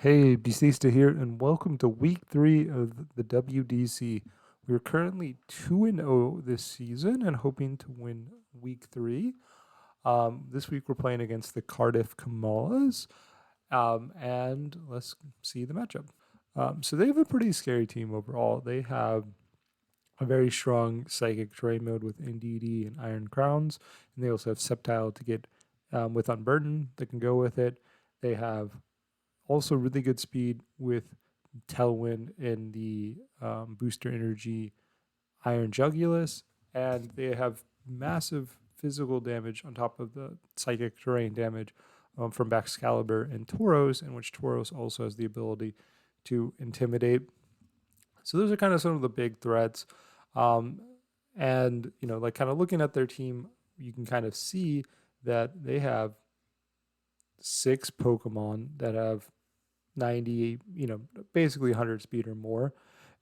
Hey, Bistista here, and welcome to week 3 of the WDC. We're currently 2-0 this season and hoping to win week 3. This week we're playing against the Cardiff Komalas, and let's see the matchup. So they have a pretty scary team overall. They have a very strong psychic terrain mode with NDD and Iron Crowns, and they also have Septile to get with Unburden that can go with it. They have also really good speed with Tailwind and the booster energy Iron Jugulus, and they have massive physical damage on top of the psychic terrain damage from Baxcalibur and Tauros, in which Tauros also has the ability to intimidate. So those are kind of some of the big threats. And, like kind of looking at their team, you can kind of see that they have 6 Pokemon that have 90, basically 100 speed or more.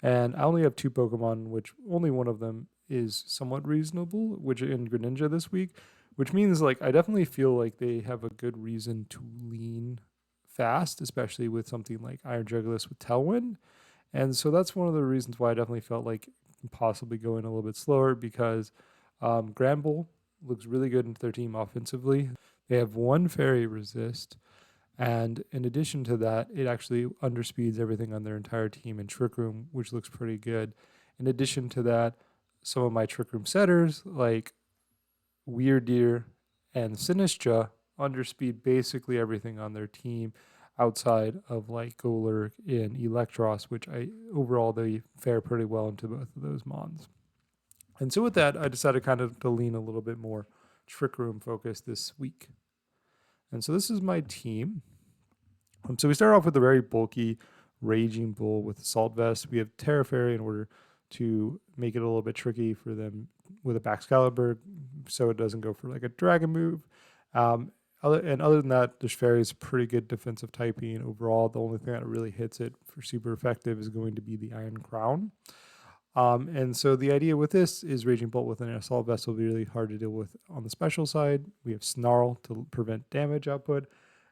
And I only have 2 Pokemon, which only one of them is somewhat reasonable, which in Greninja this week, which means like I definitely feel like they have a good reason to lean fast, especially with something like Iron Jugulus with Tailwind. And so that's one of the reasons why I definitely felt like possibly going a little bit slower because Granbull looks really good into their team offensively. They have 1 fairy resist, and in addition to that, it actually underspeeds everything on their entire team in Trick Room, which looks pretty good. In addition to that, some of my Trick Room setters, like Weird Deer and Sinistra, underspeed basically everything on their team outside of like Golurk and Electros, which overall they fare pretty well into both of those mons. And so with that, I decided kind of to lean a little bit more Trick Room focus this week. And so this is my team. So we start off with a very bulky Raging Bull with Assault Vest. We have Terra Fairy in order to make it a little bit tricky for them with a Baxcalibur so it doesn't go for like a Dragon move. Other than that, this Fairy is pretty good defensive typing overall. The only thing that really hits it for super effective is going to be the Iron Crown. And so the idea with this is Raging Bolt with an Assault Vest will be really hard to deal with on the special side. We have Snarl to prevent damage output.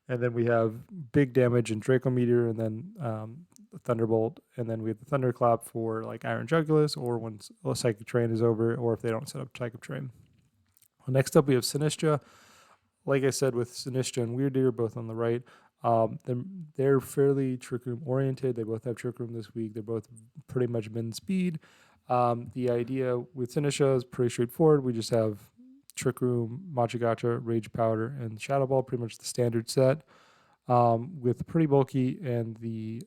And then we have big damage in Draco Meteor, and then Thunderbolt, and then we have the Thunderclap for like Iron Jugulus, or when Psychic Train is over, or if they don't set up Psychic Train. Well, next up, we have Sinistra. Like I said, with Sinistra and Weird Deer both on the right, they're fairly Trick Room oriented. They both have Trick Room this week. They're both pretty much min speed. The idea with Sinistra is pretty straightforward. We just have Trick Room, Machigacha, Rage Powder, and Shadow Ball, pretty much the standard set, with Pretty Bulky and the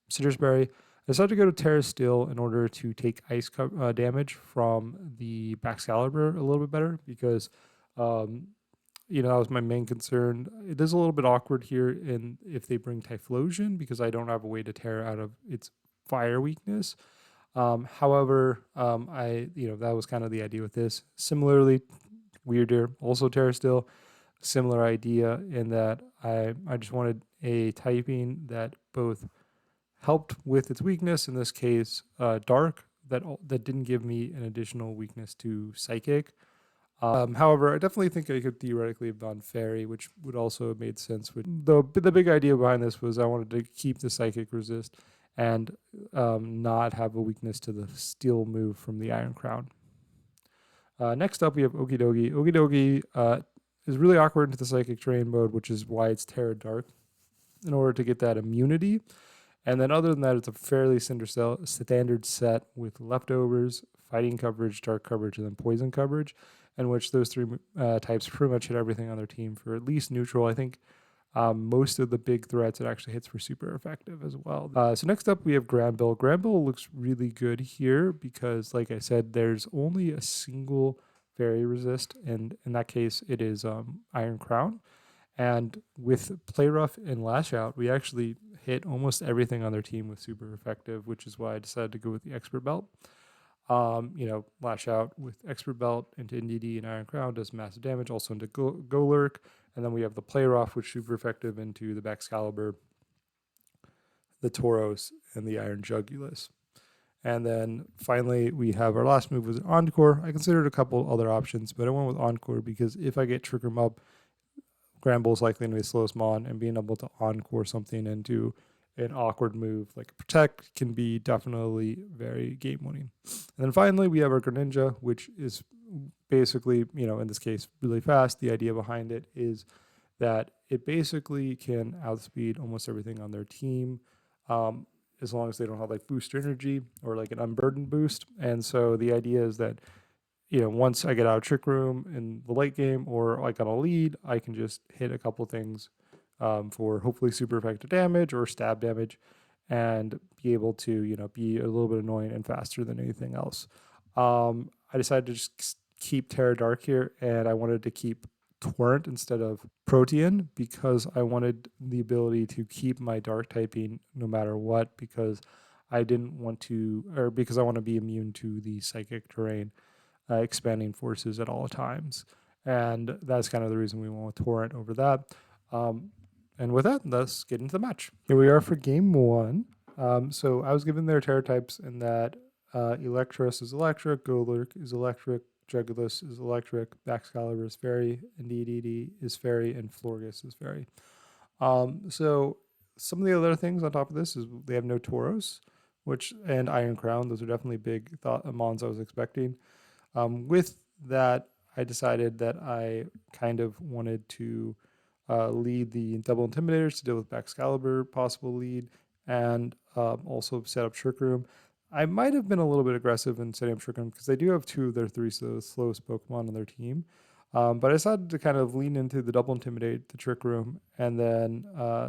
Citrus Berry. I decided to go to Terra Steel in order to take ice damage from the Baxcalibur a little bit better because, that was my main concern. It is a little bit awkward here if they bring Typhlosion because I don't have a way to tear out of its fire weakness. However, that was kind of the idea with this. Similarly, Weirder, also Terra Steel, similar idea in that I just wanted a typing that both helped with its weakness, in this case, Dark, that didn't give me an additional weakness to Psychic. However, I definitely think I could theoretically have gone Fairy, which would also have made sense. The big idea behind this was I wanted to keep the Psychic resist and not have a weakness to the Steel move from the Iron Crown. Next up, we have Okidogi. Okidogi is really awkward into the Psychic Terrain mode, which is why it's Terra Dark, in order to get that immunity. And then other than that, it's a fairly standard set with leftovers, fighting coverage, dark coverage, and then poison coverage, in which those 3 types pretty much hit everything on their team for at least neutral. I think most of the big threats it actually hits for super effective as well. So next up, we have Granbull. Granbull looks really good here because, like I said, there's only a single fairy resist, and in that case, it is Iron Crown. And with Play Rough and Lash Out, we actually hit almost everything on their team with super effective, which is why I decided to go with the Expert Belt. Lash Out with Expert Belt into NDD and Iron Crown does massive damage, also into Golurk. And then we have the Play Rough, which is super effective into the Baxcalibur, the Tauros, and the Iron Jugulus. And then finally, we have our last move was Encore. I considered a couple other options, but I went with Encore because if I get Trick 'em Up, Granbull is likely to be the slowest mon, and being able to encore something into an awkward move like a protect can be definitely very game winning. And then finally, we have our Greninja, which is basically, in this case, really fast. The idea behind it is that it basically can outspeed almost everything on their team, as long as they don't have like booster energy or like an unburdened boost. And so the idea is that, once I get out of Trick Room in the late game or like on a lead, I can just hit a couple things for hopefully super effective damage or stab damage, and be able to, be a little bit annoying and faster than anything else. I decided to just keep Terra Dark here, and I wanted to keep Torrent instead of Protean because I wanted the ability to keep my dark typing no matter what, because I didn't want to, or because I want to be immune to the psychic terrain expanding forces at all times. And that's kind of the reason we went with Torrent over that. And with that, let's get into the match. Here we are for game one. So I was given their Terra types in that Electros is electric, Golurk is electric, Jugulus is electric, Baxcalibur is fairy, Indeedee is fairy, and Florges is fairy. So some of the other things on top of this is they have no Tauros, and Iron Crown. Those are definitely big mons I was expecting. With that, I decided that I kind of wanted to lead the double intimidators to deal with Baxcalibur, possible lead, and also set up Trick Room. I might have been a little bit aggressive in setting up Trick Room because they do have 2 of their 3 slowest Pokemon on their team. But I decided to kind of lean into the double intimidate, the Trick Room, and then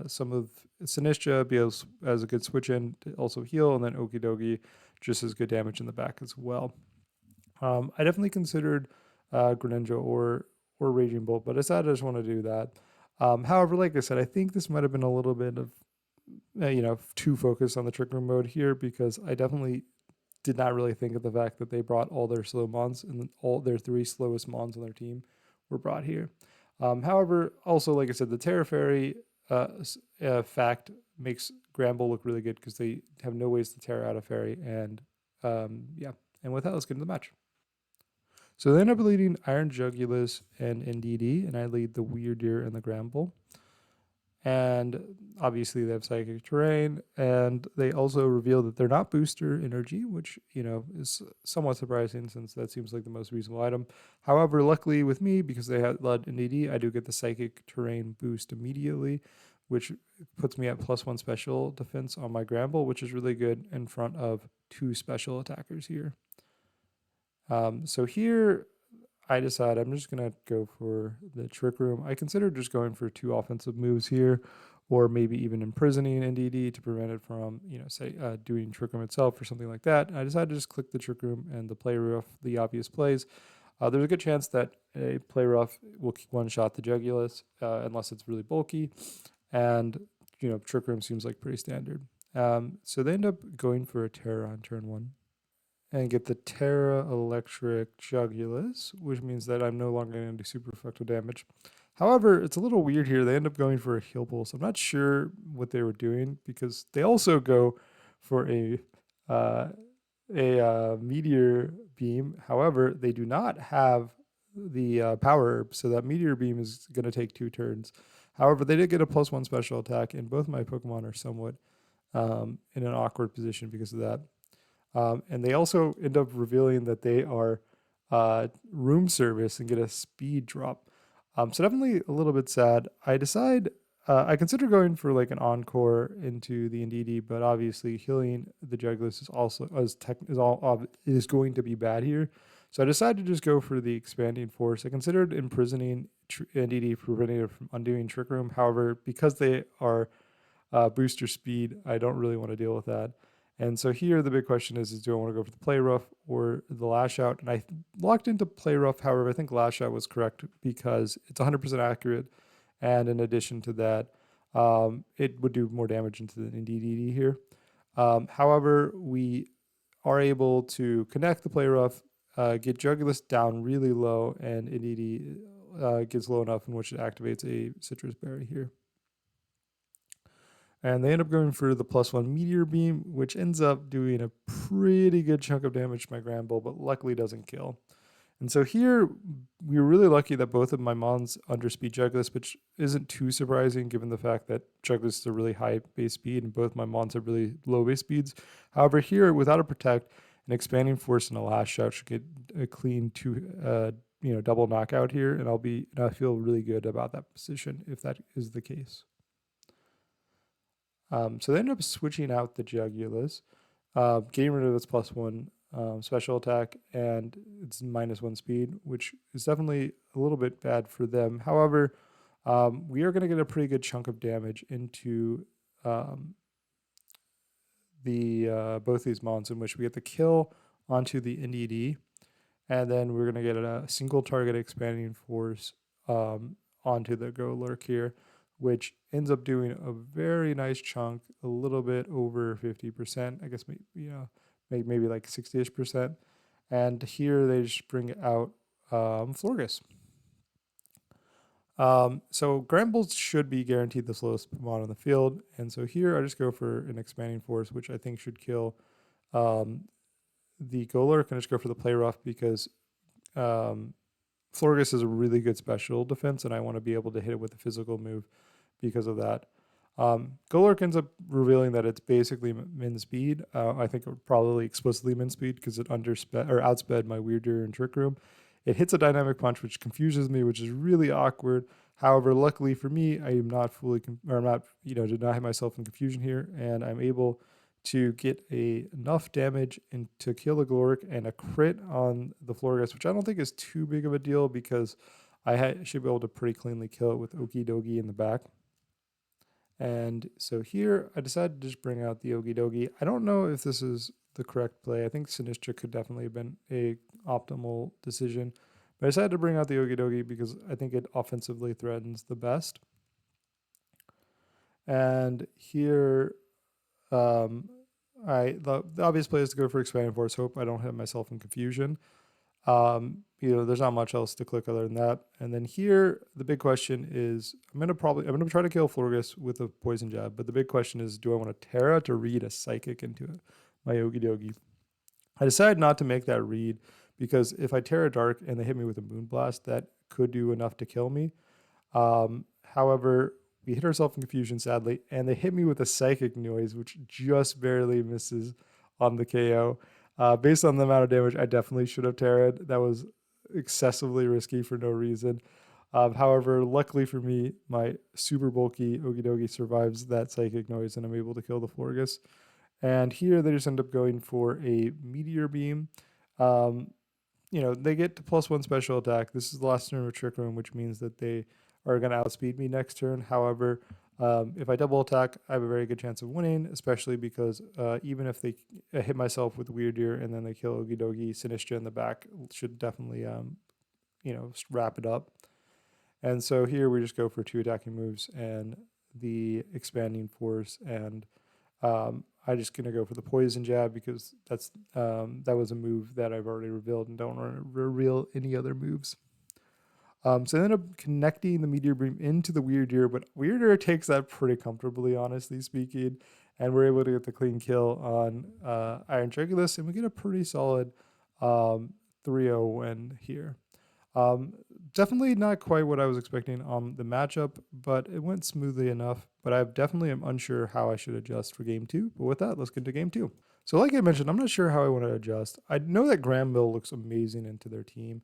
some of Sinistcha be as a good switch in to also heal, and then Okidogi just as good damage in the back as well. I definitely considered Greninja or Raging Bolt, but I decided I just want to do that. However, like I said, I think this might have been a little bit of too focused on the Trick Room mode here, because I definitely did not really think of the fact that they brought all their slow mons, and all their 3 slowest mons on their team were brought here. However, also, like I said, the Terra Fairy fact makes Granbull look really good because they have no ways to Terra out a Fairy, and and with that, let's get into the match. So they end up leading Iron Jugulus and Indeedee, and I lead the Weirdeer and the Granbull. And obviously they have psychic terrain, and they also reveal that they're not booster energy, which, is somewhat surprising since that seems like the most reasonable item. However, luckily with me, because they had Lud and ED, I do get the psychic terrain boost immediately, which puts me at +1 special defense on my Granbull, which is really good in front of 2 special attackers here. So here I decide I'm just going to go for the Trick Room. I considered just going for 2 offensive moves here, or maybe even imprisoning NDD to prevent it from, doing Trick Room itself or something like that. I decided to just click the Trick Room and the Play Rough, the obvious plays. There's a good chance that a Play Rough will one-shot the Jugulus unless it's really bulky, and, Trick Room seems like pretty standard. So they end up going for a Terror on turn 1. And get the Terra Electric Jugulus, which means that I'm no longer going to do super effective damage. However, it's a little weird here. They end up going for a Heal Pulse. I'm not sure what they were doing, because they also go for a Meteor Beam. However, they do not have the Power Herb, so that Meteor Beam is going to take 2 turns. However, they did get a +1 special attack, and both my Pokemon are somewhat in an awkward position because of that. And they also end up revealing that they are room service and get a speed drop. So definitely a little bit sad. I consider going for like an encore into the Indeedee, but obviously healing the Jugulus is also is going to be bad here. So I decided to just go for the expanding force. I considered imprisoning Indeedee, preventing it from undoing Trick Room. However, because they are booster speed, I don't really want to deal with that. And so here the big question is do I want to go for the Play Rough or the Lash Out? And I locked into Play Rough. However, I think Lash Out was correct because it's 100% accurate. And in addition to that, it would do more damage into the Indeedee here. However, we are able to connect the Play Rough, get Jugulus down really low, and Indeedee gets low enough in which it activates a Citrus Berry here. And they end up going for the +1 Meteor Beam, which ends up doing a pretty good chunk of damage to my Granbull, but luckily doesn't kill. And so here, we were really lucky that both of my mons underspeed Juglist, which isn't too surprising given the fact that Juglist is a really high base speed and both my mons have really low base speeds. However, here, without a protect, an expanding force and a last shout should get a clean double knockout here, and I feel really good about that position if that is the case. So they ended up switching out the Jugulus, getting rid of its +1 special attack and it's -1 speed, which is definitely a little bit bad for them. However, we are going to get a pretty good chunk of damage into both these mons, in which we get the kill onto the NDD, and then we're going to get a single target expanding force onto the Go Lurk here, which ends up doing a very nice chunk, a little bit over 50%, I guess, maybe like 60-ish%. And here they just bring out Florges. So Grambles should be guaranteed the slowest mon on the field. And so here I just go for an expanding force, which I think should kill the Golurk, and I just go for the play rough because Florges is a really good special defense, and I want to be able to hit it with a physical move because of that. Golurk ends up revealing that it's basically min speed. I think it probably explicitly min speed because it outsped my Weird Deer and Trick Room. It hits a dynamic punch, which confuses me, which is really awkward. However, luckily for me, I am not did not hit myself in confusion here, and I'm able to get enough damage to kill the Golurk and a crit on the Florges, which I don't think is too big of a deal because I should be able to pretty cleanly kill it with Okie Dokie in the back. And so here I decided to just bring out the Okie Dokie. I don't know if this is the correct play. I think Sinistra could definitely have been a optimal decision. But I decided to bring out the Okie Dokie because I think it offensively threatens the best. And here, the obvious play is to go for Expanding Force. Hope I don't hit myself in confusion. There's not much else to click other than that. And then here, the big question is, I'm gonna try to kill Florges with a poison jab, but the big question is, do I want to Terra to read a psychic into my Okie Dokie? I decided not to make that read because if I Terra Dark and they hit me with a Moonblast, that could do enough to kill me. However, we hit ourselves in confusion, sadly, and they hit me with a psychic noise, which just barely misses on the KO. Based on the amount of damage, I definitely should have Terra'd. That was excessively risky for no reason. However, luckily for me, my super bulky Okie Dokie survives that psychic noise, and I'm able to kill the Florges. And here they just end up going for a Meteor Beam. They get to +1 special attack. This is the last turn of Trick Room, which means that they are going to outspeed me next turn. However, if I double attack, I have a very good chance of winning, especially because even if they hit myself with Weird Deer and then they kill Okie Dokie, Sinistra in the back should definitely, wrap it up. And so here we just go for 2 attacking moves and the Expanding Force, and I'm just going to go for the Poison Jab because that was a move that I've already revealed and don't want to reveal any other moves. So I ended up connecting the Meteor Beam into the Weird Deer, but Weird Deer takes that pretty comfortably, honestly speaking, and we're able to get the clean kill on Iron Jugulus, and we get a pretty solid 3-0 win here. Definitely not quite what I was expecting on the matchup, but it went smoothly enough. But I definitely am unsure how I should adjust for game 2. But with that, let's get to game 2. So like I mentioned, I'm not sure how I want to adjust. I know that Granville looks amazing into their team.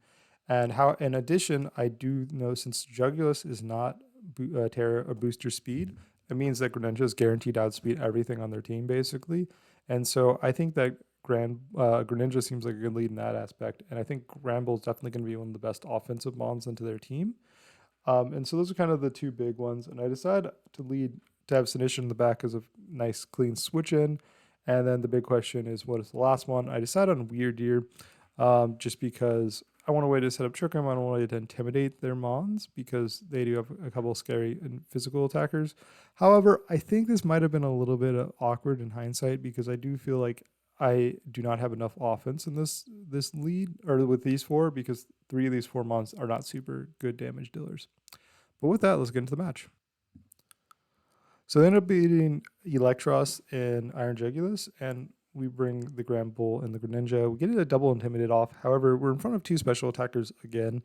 And how, in addition, I do know since Jugulus is not Terra or booster speed, it means that Greninja is guaranteed to outspeed everything on their team, basically. And so I think that Greninja seems like a good lead in that aspect. And I think Granbull is definitely going to be one of the best offensive mons into their team. And so those are kind of the 2 big ones. And I decided to have Sinistra in the back as a nice, clean switch in. And then the big question is, what is the last one? I decided on Weird Deer just because I want a way to set up Trick Room. I don't want a way to intimidate their mons because they do have a couple of scary and physical attackers. However, I think this might have been a little bit awkward in hindsight because I do feel like I do not have enough offense in this lead or with these 4 because 3 of these 4 mons are not super good damage dealers. But with that, let's get into the match. So they ended up beating Electros and Iron Jugulus, and we bring the Gramble and the Greninja. We get a double Intimidate off. However, we're in front of 2 special attackers again.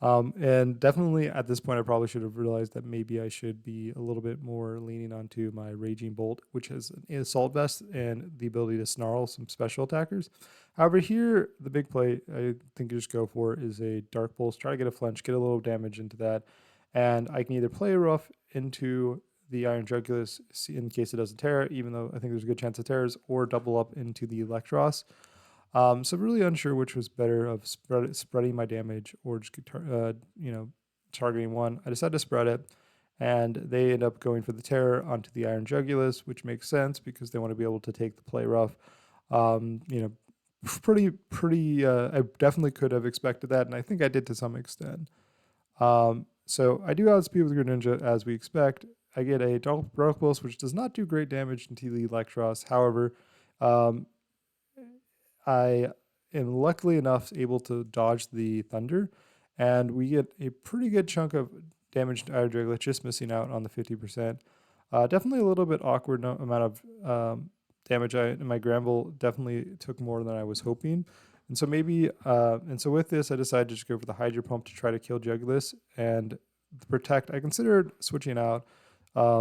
And definitely at this point, I probably should have realized that maybe I should be a little bit more leaning onto my Raging Bolt, which has an Assault Vest and the ability to snarl some special attackers. However, here, the big play I think you just go for is a Dark Pulse. Try to get a flinch, get a little damage into that. And I can either play Rough into the Iron Jugulis in case it doesn't tear, even though I think there's a good chance it tears, or double up into the Electros. So really unsure which was better of spreading my damage or just targeting one. I decided to spread it, and they end up going for the terror onto the Iron Jugulus, which makes sense because they want to be able to take the play rough. Pretty. I definitely could have expected that, and I think I did to some extent. So I do outspeed with Greninja as we expect. I get a Dark Pulse, which does not do great damage into the Electros. However, I am luckily enough able to dodge the Thunder, and we get a pretty good chunk of damage to Iron Juglet, just missing out on the 50%. Definitely a little bit awkward amount of damage. My Gramble definitely took more than I was hoping. And so with this, I decided to just go for the Hydro Pump to try to kill Jugulis and protect. I considered switching out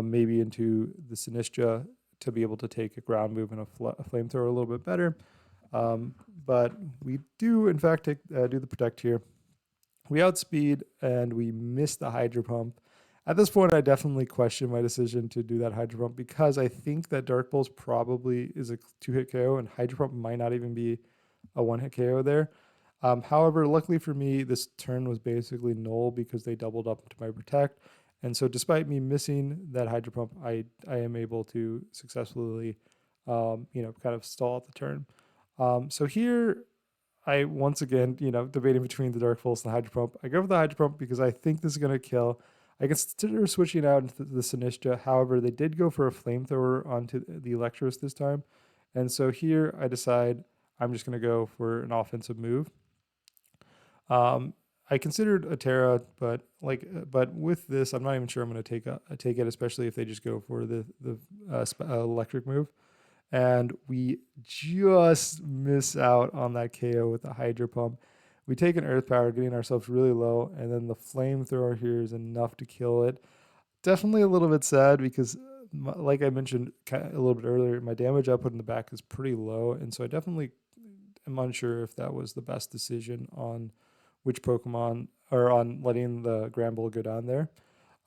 maybe into the Sinistcha to be able to take a ground move and a flamethrower a little bit better. But we do, in fact, do the protect here. We outspeed and we miss the Hydro Pump. At this point, I definitely question my decision to do that Hydro Pump because I think that Dark Pulse probably is a 2-hit KO and Hydro Pump might not even be a 1-hit KO there. However, luckily for me, this turn was basically null because they doubled up into my protect. And so despite me missing that Hydro Pump, I am able to successfully, kind of stall out the turn. So here, I once again, debating between the Dark Pulse and the Hydro Pump. I go for the Hydro Pump because I think this is going to kill. I consider switching out into the Sinistcha. However, they did go for a flamethrower onto the Electros this time. And so here, I decide I'm just going to go for an offensive move. I considered a Terra, but with this, I'm not even sure I'm going to take it, especially if they just go for the electric move. And we just miss out on that KO with the Hydro Pump. We take an Earth Power, getting ourselves really low, and then the Flamethrower here is enough to kill it. Definitely a little bit sad because, like I mentioned a little bit earlier, my damage output in the back is pretty low, and so I definitely am unsure if that was the best decision on which Pokemon, or on letting the Gramble go down there.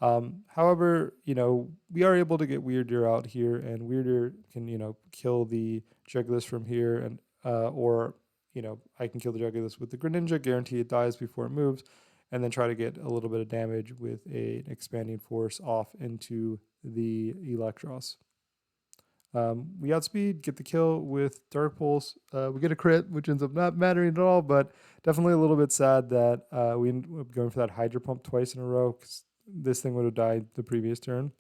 However, we are able to get Weirdeer out here, and Weirdeer can, kill the Jugulis from here, and or I can kill the Jugulis with the Greninja, guarantee it dies before it moves, and then try to get a little bit of damage with an Expanding Force off into the Electros. We outspeed, get the kill with Dark Pulse. We get a crit, which ends up not mattering at all, but definitely a little bit sad that we ended up going for that Hydro Pump twice in a row, because this thing would have died the previous turn.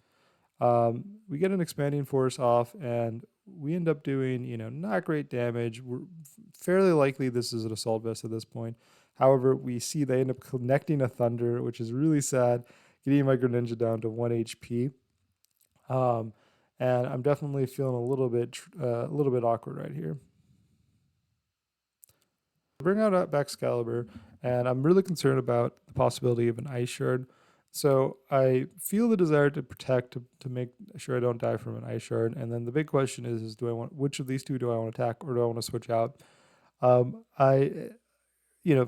We get an Expanding Force off, and we end up doing, not great damage. We're fairly likely this is an Assault Vest at this point. However, we see they end up connecting a Thunder, which is really sad, getting my Greninja down to 1 HP. And I'm definitely feeling a little bit awkward right here. Bring out Baxcalibur, and I'm really concerned about the possibility of an Ice Shard. So I feel the desire to protect to make sure I don't die from an Ice Shard. And then the big question is which of these two do I want to attack, or do I want to switch out? I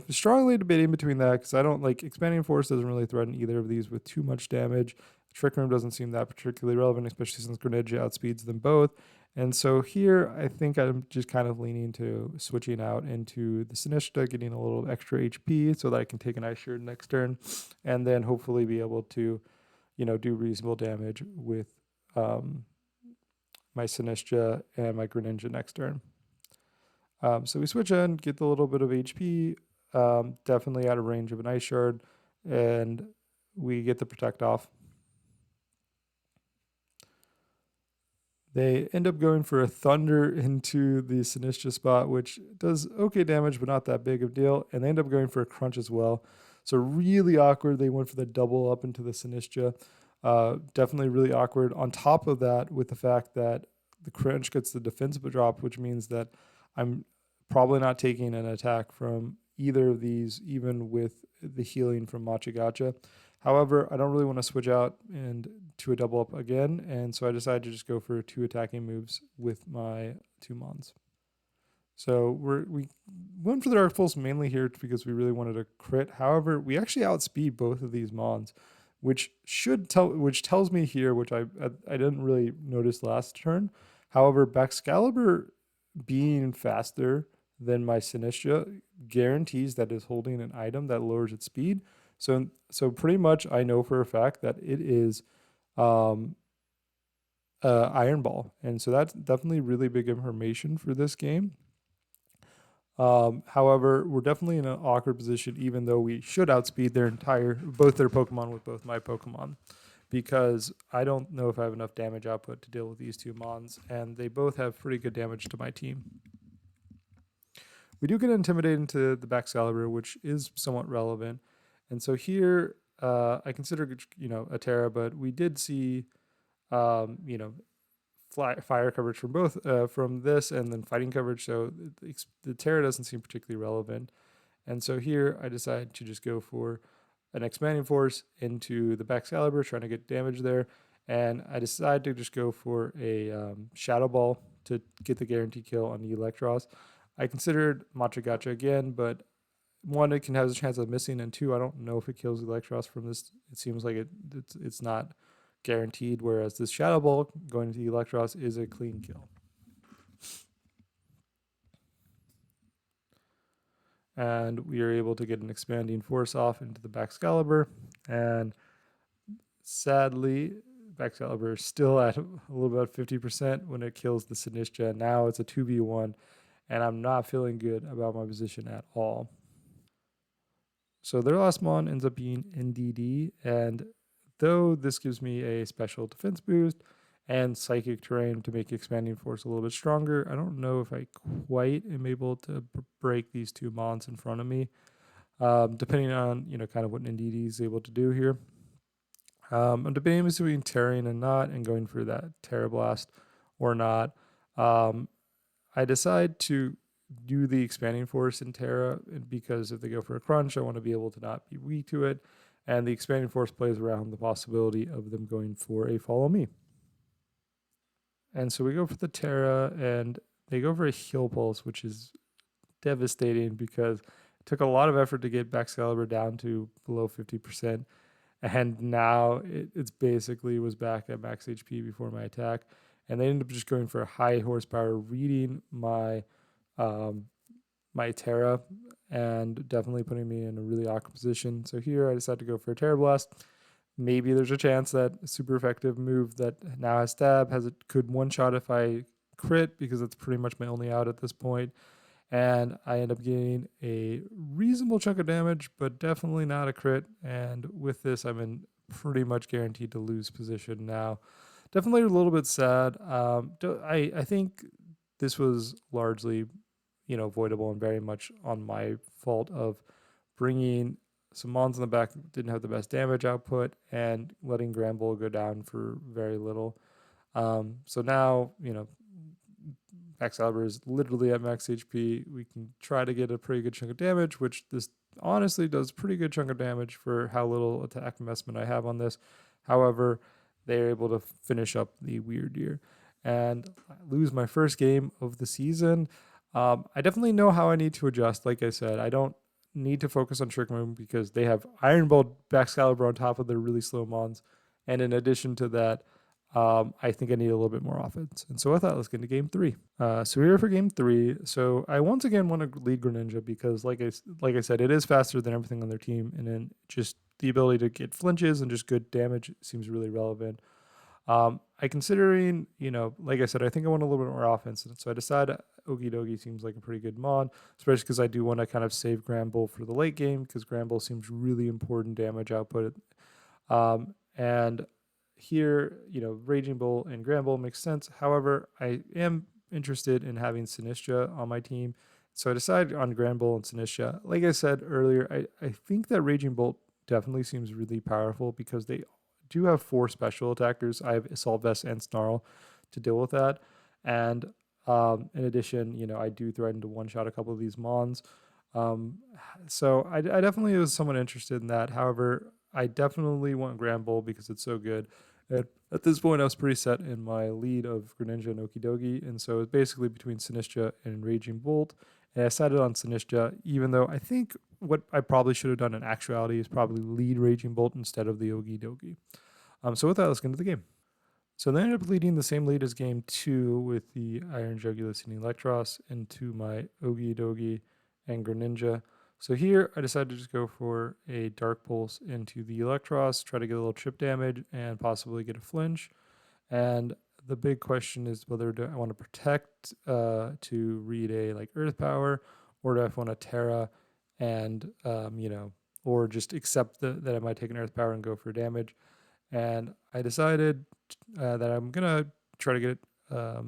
strongly debating between that because I don't like Expanding Force doesn't really threaten either of these with too much damage. Trick Room doesn't seem that particularly relevant, especially since Greninja outspeeds them both. And so here, I think I'm just kind of leaning to switching out into the Sinistcha, getting a little extra HP so that I can take an Ice Shard next turn, and then hopefully be able to, do reasonable damage with my Sinistcha and my Greninja next turn. So we switch in, get the little bit of HP, definitely out of range of an Ice Shard, and we get the Protect off. They end up going for a Thunder into the Sinistcha spot, which does okay damage, but not that big of a deal. And they end up going for a Crunch as well. So really awkward. They went for the double up into the Sinistcha. Definitely really awkward. On top of that, with the fact that the crunch gets the defensive drop, which means that I'm probably not taking an attack from either of these, even with the healing from Machigacha. However, I don't really want to switch out and to a double up again, and so I decided to just go for 2 attacking moves with my 2 mons. So we went for the Dark Pulse mainly here because we really wanted a crit. However, we actually outspeed both of these mons, which tells me here, which I didn't really notice last turn. However, Baxcalibur being faster than my Sinistra guarantees that it's holding an item that lowers its speed. So pretty much I know for a fact that it is Iron Ball, and so that's definitely really big information for this game. However, we're definitely in an awkward position, even though we should outspeed both their Pokemon with both my Pokemon, because I don't know if I have enough damage output to deal with these 2 Mons, and they both have pretty good damage to my team. We do get intimidated into the Baxcalibur, which is somewhat relevant, and so here I consider a Terra, but we did see fire coverage from both from this and then fighting coverage, so the Terra doesn't seem particularly relevant. And so here I decided to just go for an expanding force into the Baxcalibur, trying to get damage there, and I decided to just go for a Shadow Ball to get the guarantee kill on the Electros. I considered Machigacha again, but 1, it can have a chance of missing, and 2, I don't know if it kills Electros from this. It seems like it's not guaranteed, whereas this Shadow Ball going to the Electros is a clean kill. And we are able to get an expanding force off into the Baxcalibur, and sadly Baxcalibur is still at a little about 50% when it kills the Sinistra. Now it's a 2v1, and I'm not feeling good about my position at all. So their last mon ends up being NDD, and though this gives me a special defense boost and psychic terrain to make expanding force a little bit stronger, I don't know if I quite am able to break these 2 mons in front of me, depending on kind of what NDD is able to do here. I'm debating between Terrain and not, and going for that Terra Blast or not. I decide to do the expanding force in Terra because if they go for a crunch, I want to be able to not be weak to it. And the expanding force plays around the possibility of them going for a follow me. And so we go for the Terra, and they go for a heal pulse, which is devastating because it took a lot of effort to get Baxcalibur down to below 50%. And now it's basically was back at max HP before my attack. And they ended up just going for a high horsepower, reading my my Terra, and definitely putting me in a really awkward position. So here I decided to go for a Terra Blast. Maybe there's a chance that a super effective move that now has stab could one-shot if I crit, because that's pretty much my only out at this point. And I end up getting a reasonable chunk of damage, but definitely not a crit. And with this, I'm in pretty much guaranteed to lose position now. Definitely a little bit sad. I think this was largely, avoidable and very much on my fault of bringing some mons in the back that didn't have the best damage output and letting Granbull go down for very little. So now, Baxcalibur is literally at max HP. We can try to get a pretty good chunk of damage, which this honestly does pretty good chunk of damage for how little attack investment I have on this. However, they are able to finish up the weird year and lose my first game of the season. I definitely know how I need to adjust. Like I said, I don't need to focus on Trick Room because they have Iron Ball Baxcalibur on top of their really slow mons. And in addition to that, I think I need a little bit more offense. And so I thought, let's get into game 3. So we're here for game 3. So I once again want to lead Greninja because, like I said, it is faster than everything on their team. And then just the ability to get flinches and just good damage seems really relevant. Considering, like I said, I think I want a little bit more offense. So I decided Okie Dokie seems like a pretty good mon, especially because I do want to kind of save Granbull for the late game because Granbull seems really important damage output. And here, Raging Bull and Granbull makes sense. However, I am interested in having Sinistra on my team. So I decided on Granbull and Sinistra. Like I said earlier, I think that Raging Bolt definitely seems really powerful because they do have 4 special attackers. I have Assault Vest and Snarl to deal with that. And in addition, I do threaten to one-shot a couple of these Mons. Um, so I definitely was somewhat interested in that. However, I definitely want Granbull because it's so good. And at this point, I was pretty set in my lead of Greninja and Okidogi, and so it was basically between Sinistcha and Raging Bolt. And I decided on Sinistcha, even though I think what I probably should have done in actuality is probably lead Raging Bolt instead of the Okidogi. So with that, let's get into the game. So they ended up leading the same lead as game 2 with the Iron Jugulis and Electros into my Okidogi and Greninja. So here I decided to just go for a Dark Pulse into the Electros, try to get a little chip damage and possibly get a flinch. And the big question is whether do I want to protect to read a like Earth Power, or do I want to Terra and or just accept that I might take an Earth Power and go for damage. And I decided that I'm gonna try to get a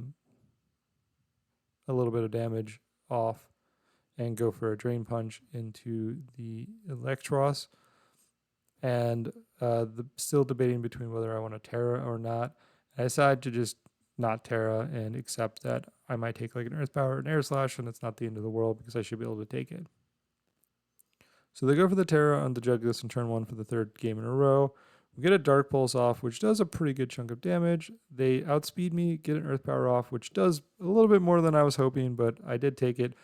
little bit of damage off and go for a Drain Punch into the Electros. And still debating between whether I want to Terra or not. I decided to just not Terra and accept that I might take like an Earth Power and Air Slash, and it's not the end of the world because I should be able to take it. So they go for the Terra on the Jugulis in turn 1 for the third game in a row. We get a Dark Pulse off, which does a pretty good chunk of damage. They outspeed me, get an Earth Power off, which does a little bit more than I was hoping, but I did take it.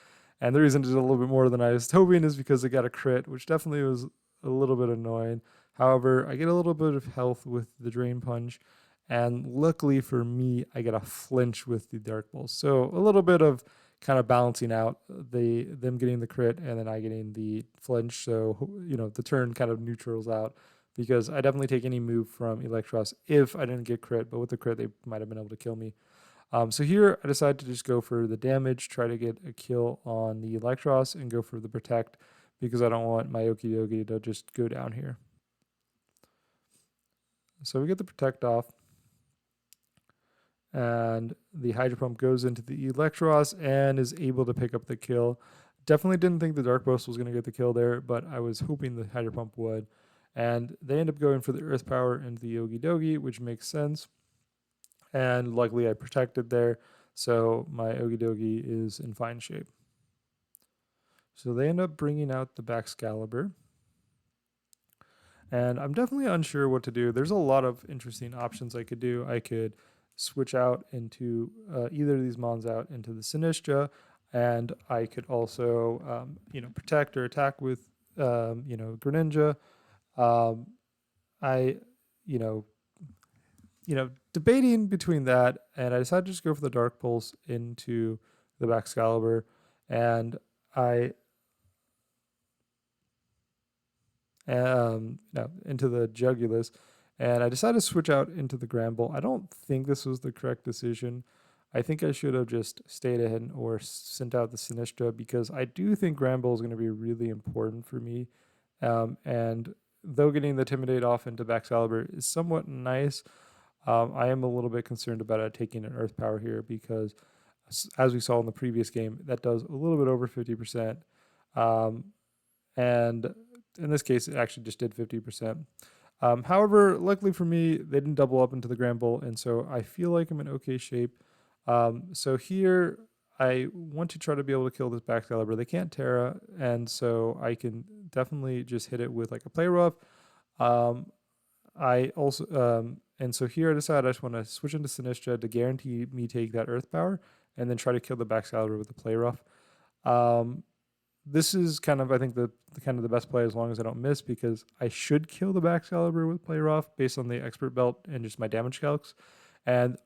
And the reason it did a little bit more than I was hoping is because it got a crit, which definitely was a little bit annoying. However, I get a little bit of health with the Drain Punch, and luckily for me, I get a flinch with the Dark Pulse. So a little bit of kind of balancing out them getting the crit and then I getting the flinch. So the turn kind of neutrals out because I definitely take any move from Electros if I didn't get crit, but with the crit they might have been able to kill me. So here I decided to just go for the damage, try to get a kill on the Electros and go for the protect because I don't want my Okidogi to just go down here. So we get the protect off. And the Hydro Pump goes into the Electros and is able to pick up the kill. Definitely didn't think the Dark Burst was going to get the kill there, but I was hoping the Hydro Pump would. And they end up going for the Earth Power into the Okidogi, which makes sense. And luckily I protected there, so my Okidogi is in fine shape. So they end up bringing out the Baxcalibur. And I'm definitely unsure what to do. There's a lot of interesting options I could do. I could switch out into either of these Mons out into the Sinistcha, and I could also, protect or attack with, Greninja. I, you know, debating between that, and I decided to just go for the Dark Pulse into the Baxcalibur, and I into the Jugulis, and I decided to switch out into the Granbull. I don't think this was the correct decision. I think I should have just stayed ahead or sent out the Sinistcha because I do think Granbull is going to be really important for me. And though getting the Intimidate off into Baxcalibur is somewhat nice, I am a little bit concerned about it taking an Earth Power here because, as we saw in the previous game, that does a little bit over 50%. And in this case, it actually just did 50%. However, luckily for me, they didn't double up into the Granbull, and so I feel like I'm in okay shape. So here, I want to try to be able to kill this Baxcalibur. They can't Terra, and so I can definitely just hit it with like a Play Rough. I also, and so here I decided I just want to switch into Sinistcha to guarantee me take that Earth Power, and then try to kill the Baxcalibur with the Play Rough. This is kind of, I think, the kind of the best play as long as I don't miss because I should kill the Baxcalibur with Play Rough based on the Expert Belt and just my damage calcs. And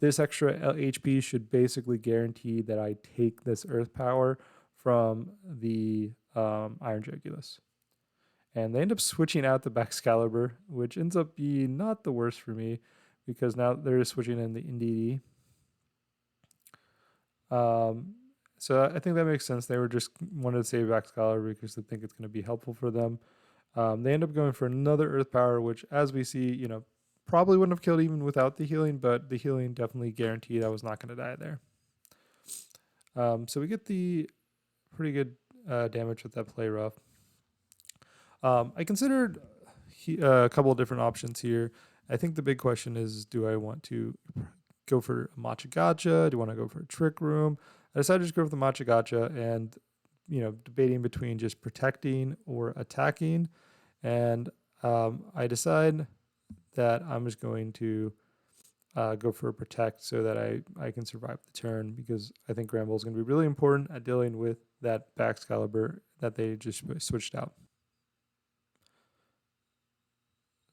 this extra HP should basically guarantee that I take this Earth Power from the Iron Jugulis. And they end up switching out the Baxcalibur, which ends up being not the worst for me because now they're switching in the NDD. So I think that makes sense. They were just wanted to save Baxcalibur because they think it's going to be helpful for them. They end up going for another Earth Power, which, as we see, probably wouldn't have killed even without the healing, but the healing definitely guaranteed I was not going to die there. So we get the pretty good damage with that Play Rough. I considered a couple of different options here. I think the big question is, do I want to go for a matcha gacha? Do you want to go for a trick room? I decided to just go for the matcha gacha and, debating between just protecting or attacking. And I decide that I'm just going to go for a protect so that I can survive the turn, because I think Gramble is going to be really important at dealing with that Baxcalibur that they just switched out.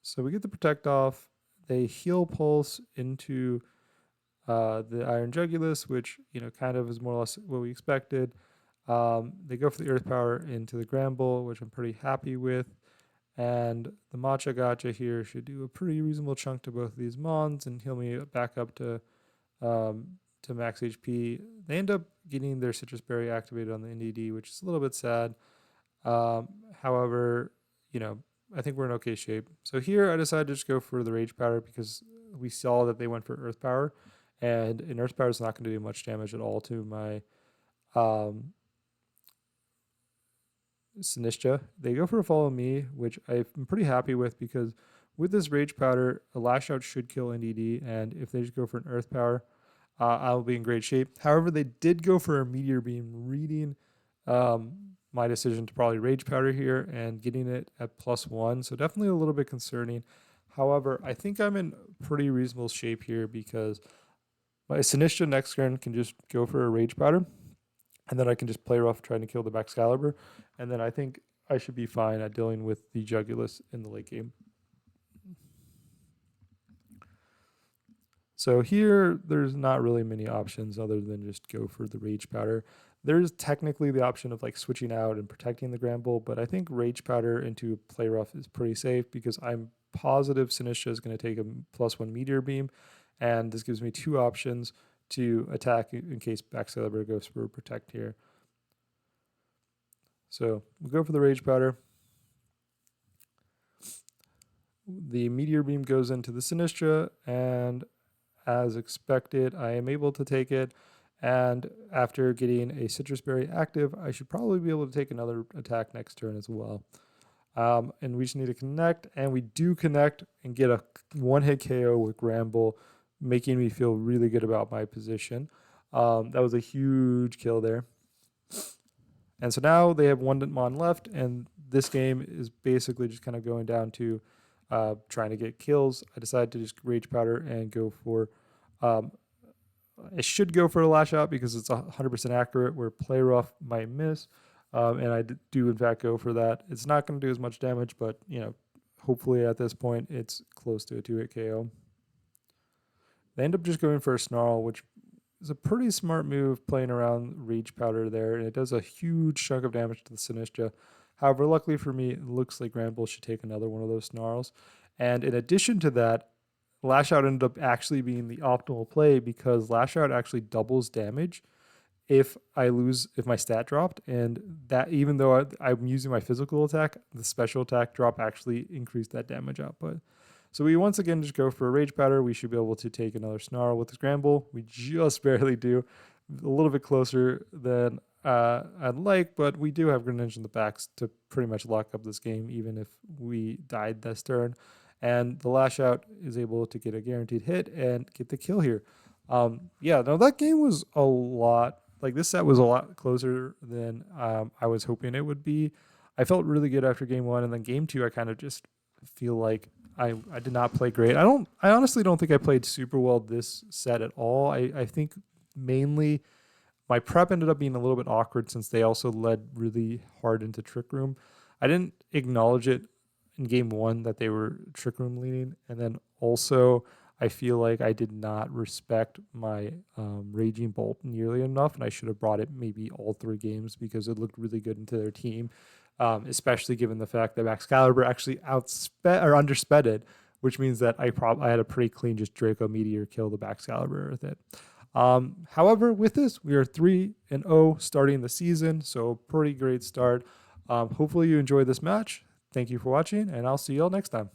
So we get the protect off. They heal pulse into the Iron Jugulus, which kind of is more or less what we expected. They go for the Earth Power into the Gramble, which I'm pretty happy with. And the Matcha Gacha here should do a pretty reasonable chunk to both of these Mons and heal me back up to max HP. They end up getting their Citrus Berry activated on the NDD, which is a little bit sad. However, I think we're in okay shape. So here I decided to just go for the Rage Powder because we saw that they went for Earth Power, and an Earth Power is not going to do much damage at all to my Sinistra. They go for a Follow Me, which I'm pretty happy with, because with this Rage Powder, a Lash Out should kill NDD, and if they just go for an Earth Power, I'll be in great shape. However, they did go for a Meteor Beam, reading my decision to probably Rage Powder here and getting it at +1, so definitely a little bit concerning. However, I think I'm in pretty reasonable shape here because my Sinistra next turn can just go for a Rage Powder, and then I can just play rough trying to kill the Baxcalibur, and then I think I should be fine at dealing with the Jugulus in the late game. So here, there's not really many options other than just go for the Rage Powder. There's technically the option of like switching out and protecting the Gramble, but I think Rage Powder into Play Rough is pretty safe because I'm positive Sinistra is going to take a +1 Meteor Beam, and this gives me two options to attack in case Baxcalibur goes for protect here. So we'll go for the Rage Powder. The Meteor Beam goes into the Sinistra, and as expected, I am able to take it. And after getting a Citrus Berry active, I should probably be able to take another attack next turn as well. And we just need to connect, and we do connect and get a one-hit KO with Gramble, making me feel really good about my position. That was a huge kill there. And so now they have one Mon left, and this game is basically just kind of going down to trying to get kills. I decided to just Rage Powder and go for I should go for a Lash Out because it's 100% accurate, where Play Rough might miss, and I do in fact go for that. It's not going to do as much damage, but hopefully at this point it's close to a 2-hit KO. They end up just going for a Snarl, which is a pretty smart move, playing around Rage Powder there, and it does a huge chunk of damage to the Sinistra. However, luckily for me, it looks like Gramble should take another one of those Snarls. And in addition to that, Lash Out ended up actually being the optimal play because Lash Out actually doubles damage if my stat dropped, and that even though I'm using my physical attack, the special attack drop actually increased that damage output. So we once again just go for a Rage Powder. We should be able to take another Snarl with this Gramble. We just barely do, a little bit closer than I'd like, but we do have Greninja in the backs to pretty much lock up this game, even if we died this turn. And the Lash Out is able to get a guaranteed hit and get the kill here. Yeah, no, that game was a lot, like this set was a lot closer than I was hoping it would be. I felt really good after game one, and then game two, I kind of just feel like I did not play great. I honestly don't think I played super well this set at all. I think mainly my prep ended up being a little bit awkward since they also led really hard into Trick Room. I didn't acknowledge it in game one that they were Trick Room leading, and then also I feel like I did not respect my Raging Bolt nearly enough, and I should have brought it maybe all 3 games because it looked really good into their team, especially given the fact that Baxcalibur actually undersped, which means that I had a pretty clean just Draco Meteor kill the Baxcalibur with it. However, with this, we are 3-0 starting the season, so pretty great start. Hopefully you enjoyed this match. Thank you for watching, and I'll see you all next time.